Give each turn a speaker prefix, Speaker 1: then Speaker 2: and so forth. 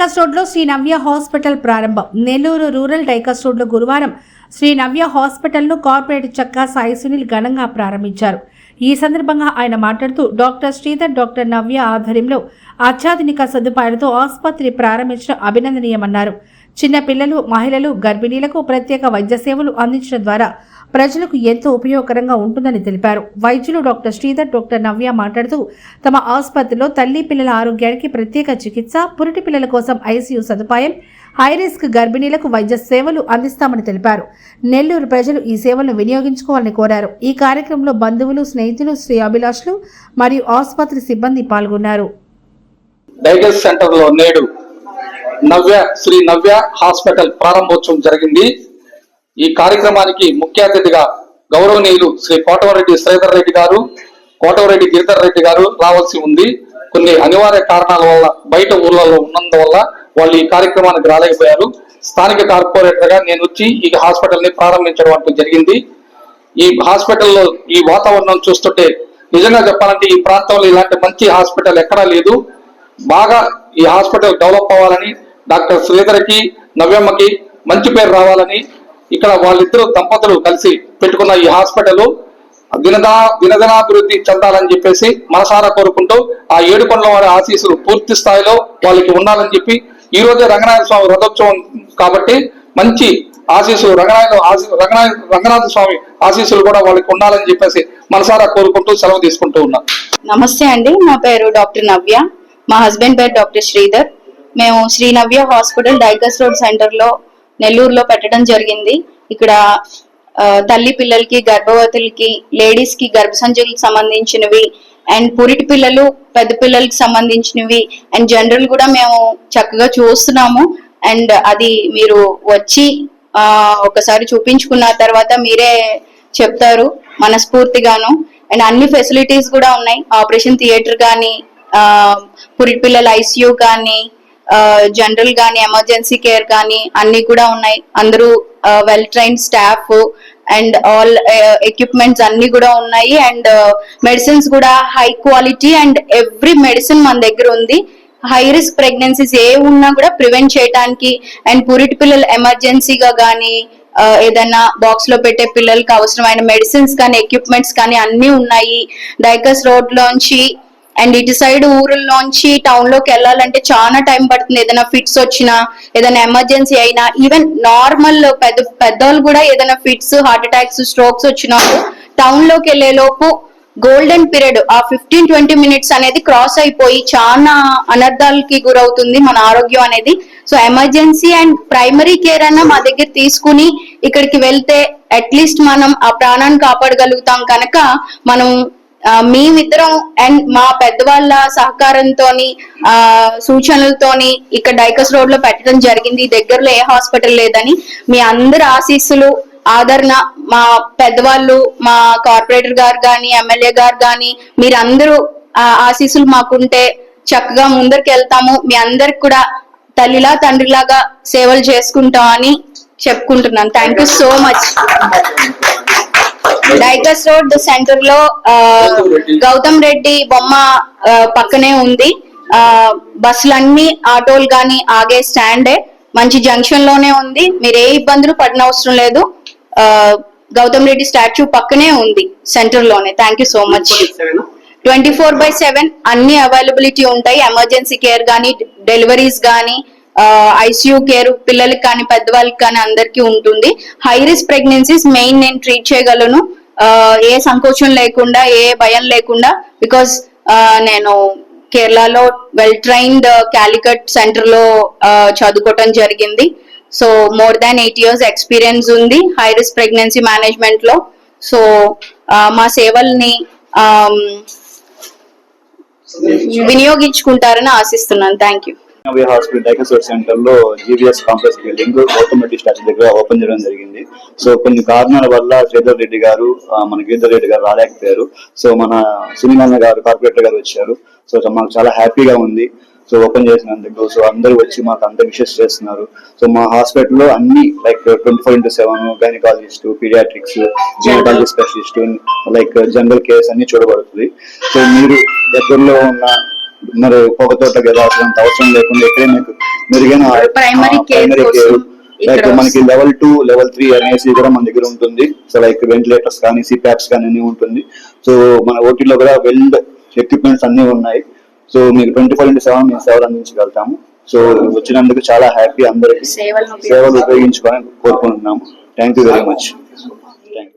Speaker 1: Dykes రోడ్లో శ్రీ నవ్య hospital ప్రారంభం. Nellore rural Dykes రోడ్లో గురువారం శ్రీ నవ్య హాస్పిటల్ను కార్పొరేటర్ చక్కా సాయి సునీల్ ఘనంగా ప్రారంభించారు. ఈ సందర్భంగా ఆయన మాట్లాడుతూ డాక్టర్ శ్రీధర్, డాక్టర్ నవ్య ఆధ్వర్యంలో అత్యాధునిక సదుపాయాలతో ఆసుపత్రి ప్రారంభించడం అభినందనీయమన్నారు. చిన్న పిల్లలు, మహిళలు, గర్భిణీలకు ప్రత్యేక వైద్య సేవలు అందించడం ద్వారా ప్రజలకు ఎంతో ఉపయోగకరంగా ఉంటుందని తెలిపారు. వైద్యులు డాక్టర్ శ్రీధర్, డాక్టర్ నవ్య మాట్లాడుతూ తమ ఆసుపత్రిలో తల్లి పిల్లల ఆరోగ్యానికి ప్రత్యేక చికిత్స, పురిటి పిల్లల కోసం ఐసీయూ సదుపాయం, హైరిస్క్ గర్భిణీలకు వైద్య సేవలు అందిస్తామని తెలిపారు. నెల్లూరు ప్రజలు ఈ సేవలను వినియోగించుకోవాలని కోరారు. ఈ కార్యక్రమంలో బంధువులు, స్నేహితులు, శ్రీ అభిలాషులు మరియు ఆసుపత్రి సిబ్బంది పాల్గొన్నారు.
Speaker 2: డైగస్ సెంటర్ లో నేడు శ్రీ నవ్య హాస్పిటల్ ప్రారంభోత్సవం జరిగింది. ఈ కార్యక్రమానికి ముఖ్య అతిథిగా గౌరవనీయులు శ్రీ కోటవరెడ్డి శ్రీధర్ రెడ్డి గారు, కోటవరెడ్డి గిరిధర్ రెడ్డి గారు రావాల్సి ఉంది. కొన్ని అనివార్య కారణాల వల్ల బయట ఊర్లలో ఉన్నందువల్ల వాళ్ళు ఈ కార్యక్రమానికి రాలేకపోయారు. స్థానిక కార్పొరేటర్ గా నేను వచ్చి ఈ హాస్పిటల్ ని ప్రారంభించడం అంటూ జరిగింది. ఈ హాస్పిటల్లో ఈ వాతావరణం చూస్తుంటే నిజంగా చెప్పాలంటే ఈ ప్రాంతంలో ఇలాంటి మంచి హాస్పిటల్ ఎక్కడా లేదు. బాగా ఈ హాస్పిటల్ డెవలప్ అవ్వాలని, డాక్టర్ శ్రీధర్కి, నవ్యమ్మకి మంచి పేరు రావాలని, ఇక్కడ వాళ్ళిద్దరు దంపతులు కలిసి పెట్టుకున్న ఈ హాస్పిటల్ దినదినాభివృద్ధి చెందాలని చెప్పేసి మనసారా కోరుకుంటూ ఆ ఏడుకొండల వారి ఆశీస్సులు పూర్తి స్థాయిలో వాళ్ళకి ఉండాలని చెప్పి, ఈ రోజే రంగనాథ స్వామి రథోత్సవం కాబట్టి మంచి ఆశీస్సులు రంగనాథ స్వామి ఆశీస్సులు కూడా వాళ్ళకి ఉండాలని చెప్పేసి మనసారా కోరుకుంటూ సెలవు తీసుకుంటూ ఉన్నాం.
Speaker 3: నమస్తే అండి, నా పేరు డాక్టర్ నవ్య, మా హస్బెండ్ పేరు డాక్టర్ శ్రీధర్. మేము శ్రీ నవ్య హాస్పిటల్ డైకస్ రోడ్ సెంటర్ లో నెల్లూరులో పెట్టడం జరిగింది. ఇక్కడ తల్లి పిల్లలకి, గర్భవతులకి, లేడీస్ కి గర్భసంచులకు సంబంధించినవి అండ్ పురిటి పిల్లలు, పెద్ద పిల్లలకి సంబంధించినవి అండ్ జనరల్ కూడా మేము చక్కగా చూస్తున్నాము. అండ్ అది మీరు వచ్చి ఒకసారి చూపించుకున్న తర్వాత మీరే చెప్తారు మనస్ఫూర్తిగాను. అండ్ అన్ని ఫెసిలిటీస్ కూడా ఉన్నాయి. ఆపరేషన్ థియేటర్ కానీ, పురిటి పిల్లల ఐసీయూ కానీ, జనరల్ గానీ, ఎమర్జెన్సీ కేర్ కానీ అన్ని కూడా ఉన్నాయి. అందరూ well trained staff and all equipments అన్ని కూడా ఉన్నాయి. అండ్ మెడిసిన్స్ కూడా high quality and every medicine మన దగ్గర ఉంది. హై రిస్క్ ప్రెగ్నెన్సీస్ ఏ ఉన్నా కూడా ప్రివెంట్ చేయడానికి అండ్ పురిటి పిల్లలు ఎమర్జెన్సీగా కానీ, ఏదైనా బాక్స్ లో పెట్టే పిల్లలకి అవసరమైన మెడిసిన్స్ కానీ, ఎక్విప్మెంట్స్ కానీ అన్ని ఉన్నాయి. డైకస్ రోడ్ లోంచి అండ్ ఇటు సైడ్ ఊరుల్లోంచి టౌన్ లోకి వెళ్ళాలంటే చాలా టైం పడుతుంది. ఏదైనా ఫిట్స్ వచ్చినా, ఏదైనా ఎమర్జెన్సీ అయినా, ఈవెన్ నార్మల్ పెద్దవాళ్ళు కూడా ఏదైనా ఫిట్స్, హార్ట్ అటాక్స్, స్ట్రోక్స్ వచ్చినప్పుడు టౌన్ లోకి వెళ్లే లోపు గోల్డెన్ పీరియడ్ ఆ 15-20 మినిట్స్ అనేది క్రాస్ అయిపోయి చాలా అనర్థాలకి గురవుతుంది మన ఆరోగ్యం అనేది. So emergency and primary care అన్న మా దగ్గర తీసుకుని ఇక్కడికి వెళ్తే అట్లీస్ట్ మనం ఆ ప్రాణాన్ని కాపాడగలుగుతాం. కనుక మనం మేమిద్దరం అండ్ మా పెద్దవాళ్ళ సహకారంతోని, సూచనలతోని ఇక్కడ డైకస్ రోడ్ లో పెట్టడం జరిగింది. దగ్గరలో ఏ హాస్పిటల్ లేదని మీ అందరి ఆశీస్సులు, ఆదరణ, మా పెద్దవాళ్ళు, మా కార్పొరేటర్ గారు కానీ, ఎమ్మెల్యే గారు కానీ మీరందరూ ఆశీస్సులు మాకుంటే చక్కగా ముందరికి వెళ్తాము. మీ అందరికి కూడా తల్లిలా తండ్రిలాగా సేవలు చేసుకుంటాం అని చెప్పుకుంటున్నాను. Thank you so much. Dykes road centre లో గౌతమ్ రెడ్డి బొమ్మ పక్కనే ఉంది. బస్సులన్నీ, ఆటోలు కానీ ఆగే స్టాండే, మంచి జంక్షన్ లోనే ఉంది. మీరు ఏ ఇబ్బందులు పడిన అవసరం లేదు. గౌతమ్ రెడ్డి స్టాచ్యూ పక్కనే ఉంది సెంటర్ లోనే. Thank you so much. 24/7 అన్ని అవైలబిలిటీ ఉంటాయి. ఎమర్జెన్సీ కేర్ కానీ, డెలివరీస్ కానీ, ఐసీయూ కేర్ పిల్లలకి కానీ, పెద్దవాళ్ళకి కానీ అందరికీ ఉంటుంది. హై రిస్క్ ప్రెగ్నెన్సీస్ మెయిన్ నేను ట్రీట్ చేయగలను, ఏ సంకోచం లేకుండా, ఏ భయం లేకుండా. బికాస్ నేను కేరళలో వెల్ ట్రైన్డ్ క్యాలికట్ సెంటర్ లో చదువుకోవటం జరిగింది. So more than 8 years experience ఉంది హై రిస్క్ ప్రెగ్నెన్సీ మేనేజ్మెంట్ లో. సో మా సేవల్ని వినియోగించుకుంటారని ఆశిస్తున్నాను. Thank you.
Speaker 4: నవ్య హాస్పిటల్ డైకస్ రోడ్ సెంటర్ లో GVS complex building Gautam Reddy statue దగ్గర ఓపెన్ చేయడం జరిగింది. సో కొన్ని కారణాల వల్ల శ్రీధర్ రెడ్డి గారు, మన గిరిధర్ రెడ్డి గారు రాలేకపోయారు. సో మన సునీల్ గారు, కార్పొరేటర్ గారు వచ్చారు. సో మాకు చాలా హ్యాపీగా ఉంది. సో ఓపెన్ చేసినందుకు. సో అందరూ వచ్చి మాకు అంత విషెస్ చేస్తున్నారు. సో మా హాస్పిటల్లో అన్ని like 24/7 gynaecologist, paediatrics, gynaecology specialist, like general cares అన్ని చూడబడుతుంది. సో మీరు దగ్గరలో ఉన్న మరి పొగతోట వెళ్ళాల్సినంత అవసరం లేకుండా ఇక్కడే మీకు
Speaker 3: Primary care
Speaker 4: ప్రైమరీ కేర్
Speaker 3: కోసం
Speaker 4: లైక్
Speaker 3: ఇక్కడ
Speaker 4: మనకి లెవెల్ 2 లెవెల్ 3 అనేసి కూడా మన దగ్గర ఉంటుంది. సో లైక్ వెంటిలేటర్స్ కానీ సిపాప్స్ కానీ అన్ని ఉంటుంది. సో మన ఓటీలో కూడా వెల్ ఎక్విప్మెంట్స్ అన్ని ఉన్నాయి. సో మీకు 24/7 మేము సేవలు అందించగలుగుతాము. సో వచ్చినందుకు చాలా హ్యాపీ. అందరికీ సేవలు ఉపయోగించుకోవాలని కోరుకుంటున్నాము. Thank you very much.